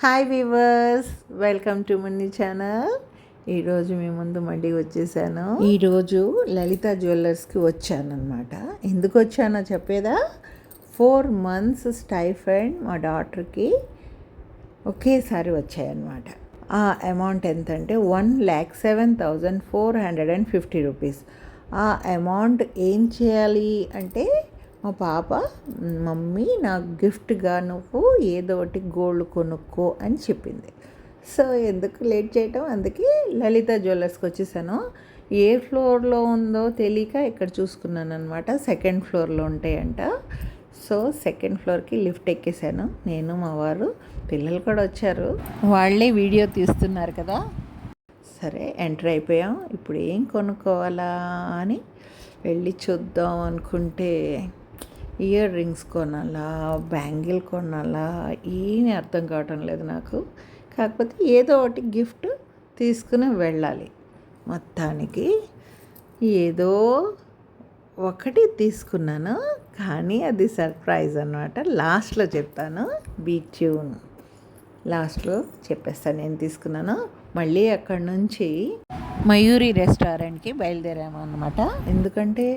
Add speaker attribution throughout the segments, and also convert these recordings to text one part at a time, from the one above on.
Speaker 1: Hi weavers, welcome to money channel. ఈరోజు మీ ముందు మళ్ళీ వచ్చేసాను. ఈరోజు లలిత జ్యువెలర్స్కి వచ్చానమాట. ఎందుకు వచ్చానో చెప్పేదా? 4 months స్టైఫండ్ మా డాటర్కి ఒకేసారి వచ్చాయన్నమాట. ఆ అమౌంట్ ఎంతంటే 1,07,450 రూపీస్. ఆ అమౌంట్ ఏం చేయాలి అంటే, మా పాప మమ్మీ నాకు గిఫ్ట్గా నువ్వు ఏదో ఒకటి గోల్డ్ కొనుక్కో అని చెప్పింది. సో ఎందుకు లేట్ చేయటం, అందుకే లలిత జ్యువెలర్స్కి వచ్చేసాను. ఏ ఫ్లోర్లో ఉందో తెలియక ఇక్కడ చూసుకున్నాను అనమాట. 2nd ఫ్లోర్లో ఉంటాయంట. సో 2nd ఫ్లోర్కి లిఫ్ట్ ఎక్కేసాను నేను, మా వారు, పిల్లలు కూడా వచ్చారు. వాళ్ళే వీడియో తీస్తున్నారు కదా. సరే ఎంటర్ అయిపోయాం. ఇప్పుడు ఏం కొనుక్కోవాలా అని వెళ్ళి చూద్దాం అనుకుంటే, ఇయర్ రింగ్స్ కొనాలా, బ్యాంగిల్ కొనాలా, ఏమీ అర్థం కావటం లేదు నాకు. కాకపోతే ఏదో ఒకటి గిఫ్ట్ తీసుకుని వెళ్ళాలి. మొత్తానికి ఏదో ఒకటి తీసుకున్నాను, కానీ అది సర్ప్రైజ్ అన్నమాట. లాస్ట్లో చెప్తాను, బీ ట్యూన్. లాస్ట్లో చెప్పేస్తాను నేను తీసుకున్నాను. మళ్ళీ అక్కడి నుంచి మయూరి రెస్టారెంట్కి బయలుదేరాము అన్నమాట. ఎందుకంటే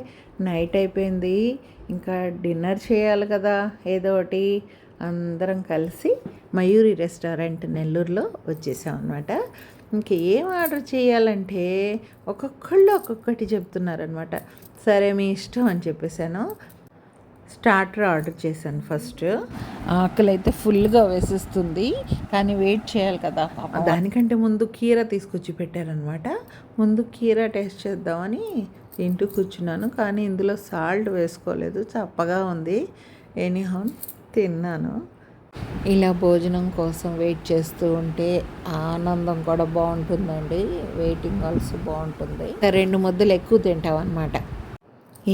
Speaker 1: నైట్ అయిపోయింది, ఇంకా డిన్నర్ చేయాలి కదా ఏదో ఒకటి. అందరం కలిసి మయూరి రెస్టారెంట్ నెల్లూరులో వచ్చేసాం అనమాట. ఇంకేం ఆర్డర్ చేయాలంటే ఒక్కొక్కళ్ళు ఒక్కొక్కటి చెప్తున్నారనమాట. సరే మీ ఇష్టం అని చెప్పేశాను. స్టార్టర్ ఆర్డర్ చేశాను ఫస్ట్. ఆకలి అయితే ఫుల్గా వేసేస్తుంది, కానీ వెయిట్ చేయాలి కదా. దానికంటే ముందు కీర తీసుకొచ్చి పెట్టారనమాట. ముందు కీర టేస్ట్ చేద్దామని తింటూ కూర్చున్నాను, కానీ ఇందులో సాల్ట్ వేసుకోలేదు, చప్పగా ఉంది. ఎనీహౌ తిన్నాను. ఇలా భోజనం కోసం వెయిట్ చేస్తూ ఉంటే ఆనందం కూడా బాగుంటుందండి. వెయిటింగ్ ఆల్సో బాగుంటుంది. 2 ముద్దలు ఎక్కువ తింటాం అన్నమాట.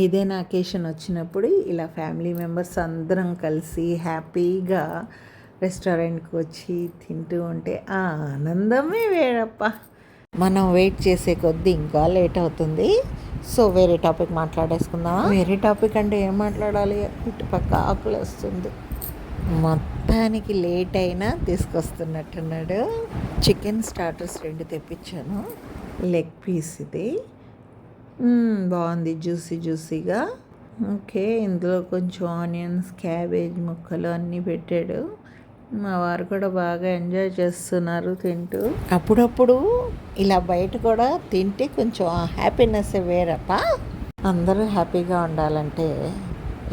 Speaker 1: ఏదైనా అకేషన్ వచ్చినప్పుడు ఇలా ఫ్యామిలీ మెంబర్స్ అందరం కలిసి హ్యాపీగా రెస్టారెంట్కి వచ్చి తింటూ ఉంటే ఆ ఆనందమే వేరప్ప. మనం వెయిట్ చేసే కొద్దీ ఇంకా లేట్ అవుతుంది. సో వేరే టాపిక్ మాట్లాడేసుకుందామా? వేరే టాపిక్ అంటే ఏం మాట్లాడాలి, ఇటుపక్క ఆకులు వస్తుంది. మొత్తానికి లేట్ అయినా తీసుకొస్తున్నట్టున్నాడు. చికెన్ స్టార్టర్స్ 2 తెప్పించాను. లెగ్ పీస్ ఇది బాగుంది, జ్యూసీగా. ఓకే, ఇందులో కొంచెం ఆనియన్స్, క్యాబేజ్ ముక్కలు అన్నీ పెట్టాడు. మా వారు కూడా బాగా ఎంజాయ్ చేస్తున్నారు తింటూ. అప్పుడప్పుడు ఇలా బయట కూడా తింటే కొంచెం హ్యాపీనెస్ వేరప్ప. అందరూ హ్యాపీగా ఉండాలంటే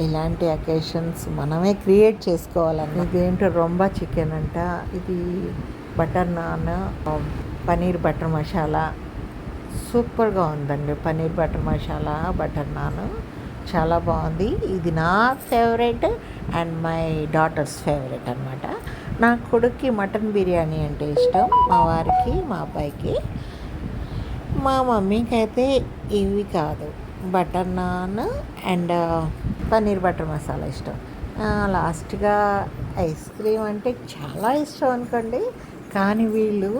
Speaker 1: ఇలాంటి అకేషన్స్ మనమే క్రియేట్ చేసుకోవాలన్న. ఇదేంటో రొంబా చికెన్ అంట, ఇది butter non, paneer butter masala. సూపర్గా ఉందండి. Paneer butter masala, butter non చాలా బాగుంది. ఇది నా favourite and my daughters favourite అనమాట. నా కొడుక్కి మటన్ బిర్యానీ అంటే ఇష్టం, మా వారికి, మా అబ్బాయికి. మా మమ్మీకి అయితే ఇవి కాదు, butter non and paneer butter masala ఇష్టం. లాస్ట్గా ఐస్ క్రీమ్ అంటే చాలా ఇష్టం అనుకోండి, కానీ వీళ్ళు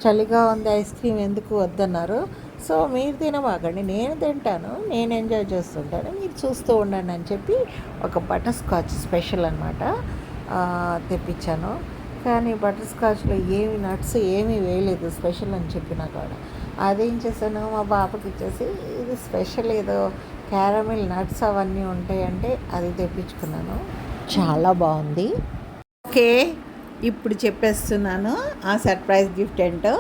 Speaker 1: చలిగా ఉంది ఐస్ క్రీమ్ ఎందుకు వద్దన్నారు. సో మీరు తినమాకండి, నేను తింటాను, నేను ఎంజాయ్ చేస్తుంటాను, మీరు చూస్తూ ఉండండి అని చెప్పి ఒక బటర్ స్కాచ్ స్పెషల్ అనమాట తెప్పించాను. కానీ బటర్ స్కాచ్లో ఏమి నట్స్ ఏమీ వేయలేదు, స్పెషల్ అని చెప్పినా కూడా. అదేం చేశాను, మా బాబుకి ఇచ్చేసి ఇది స్పెషల్ ఏదో క్యారమిల్ నట్స్ అవన్నీ ఉంటాయంటే అది తెప్పించుకున్నాను. చాలా బాగుంది. ఓకే, ఇప్పుడు చెప్పేస్తున్నాను ఆ సర్ప్రైజ్ గిఫ్ట్ ఏంటో.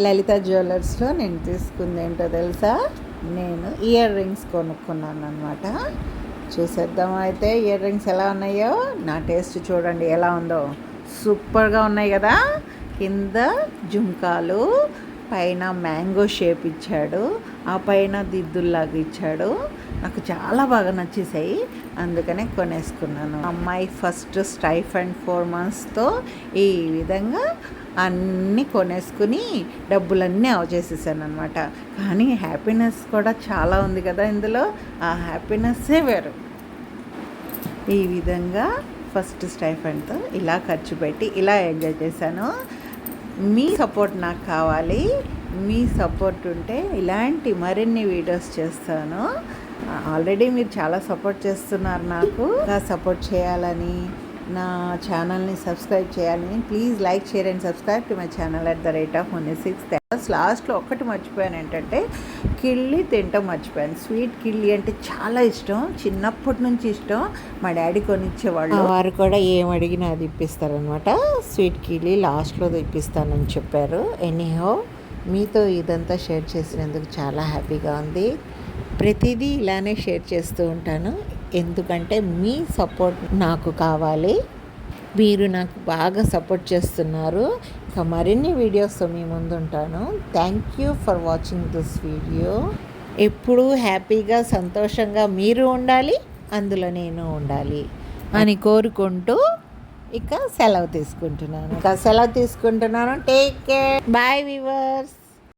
Speaker 1: లలిత జ్యువెలర్స్లో నేను తీసుకుంది ఏంటో తెలుసా? నేను ఇయర్ రింగ్స్ కొనుక్కున్నాను అనమాట. చూసేద్దాం అయితే ఇయర్ రింగ్స్ ఎలా ఉన్నాయో. నా టేస్ట్ చూడండి ఎలా ఉందో. సూపర్గా ఉన్నాయి కదా. కింద జుంకాలు, పైన మ్యాంగో షేప్ ఇచ్చాడు, ఆ పైన దిద్దుల్లాగా ఇచ్చాడు. నాకు చాలా బాగా నచ్చేసాయి, అందుకనే కొనేసుకున్నాను. అమ్మాయి ఫస్ట్ స్టైఫండ్ 4 monthsతో ఈ విధంగా అన్నీ కొనేసుకుని డబ్బులన్నీ అవచేసేసాను అనమాట. కానీ హ్యాపీనెస్ కూడా చాలా ఉంది కదా ఇందులో. ఆ హ్యాపీనెస్సే వేరు. ఈ విధంగా ఫస్ట్ స్టైఫండ్తో ఇలా ఖర్చు పెట్టి ఇలా ఎంజాయ్ చేశాను. మీ సపోర్ట్ నాకు కావాలి. మీ సపోర్ట్ ఉంటే ఇలాంటి మరిన్ని వీడియోస్ చేస్తాను. ఆల్రెడీ మీరు చాలా సపోర్ట్ చేస్తున్నారు నాకు. ఇంకా సపోర్ట్ చేయాలని నా ఛానల్ని సబ్స్క్రైబ్ చేయాలని. Please like, share and subscribe to my channel @106. లాస్ట్లో ఒక్కటి మర్చిపోయాను, ఏంటంటే కిళ్ళి తింటాం మర్చిపోయాను. స్వీట్ కిళ్ళి అంటే చాలా ఇష్టం, చిన్నప్పటి నుంచి ఇష్టం. మా డాడీ కొనిచ్చేవాళ్ళు. వారు కూడా ఏం అడిగినా అది ఇప్పిస్తారనమాట. స్వీట్ కిళ్ళి లాస్ట్లో ఇప్పిస్తానని చెప్పారు. ఎనీహో, మీతో ఇదంతా షేర్ చేసినందుకు చాలా హ్యాపీగా ఉంది. ప్రతిదీ ఇలానే షేర్ చేస్తూ ఉంటాను, ఎందుకంటే మీ సపోర్ట్ నాకు కావాలి. మీరు నాకు బాగా సపోర్ట్ చేస్తున్నారు. ఇంకా మరిన్ని వీడియోస్తో మీ ముందు ఉంటాను. Thank you for watching this video. ఎప్పుడూ హ్యాపీగా సంతోషంగా మీరు ఉండాలి, అందులో నేను ఉండాలి అని కోరుకుంటూ ఇక సెలవు తీసుకుంటున్నాను. Take care. Bye viewers.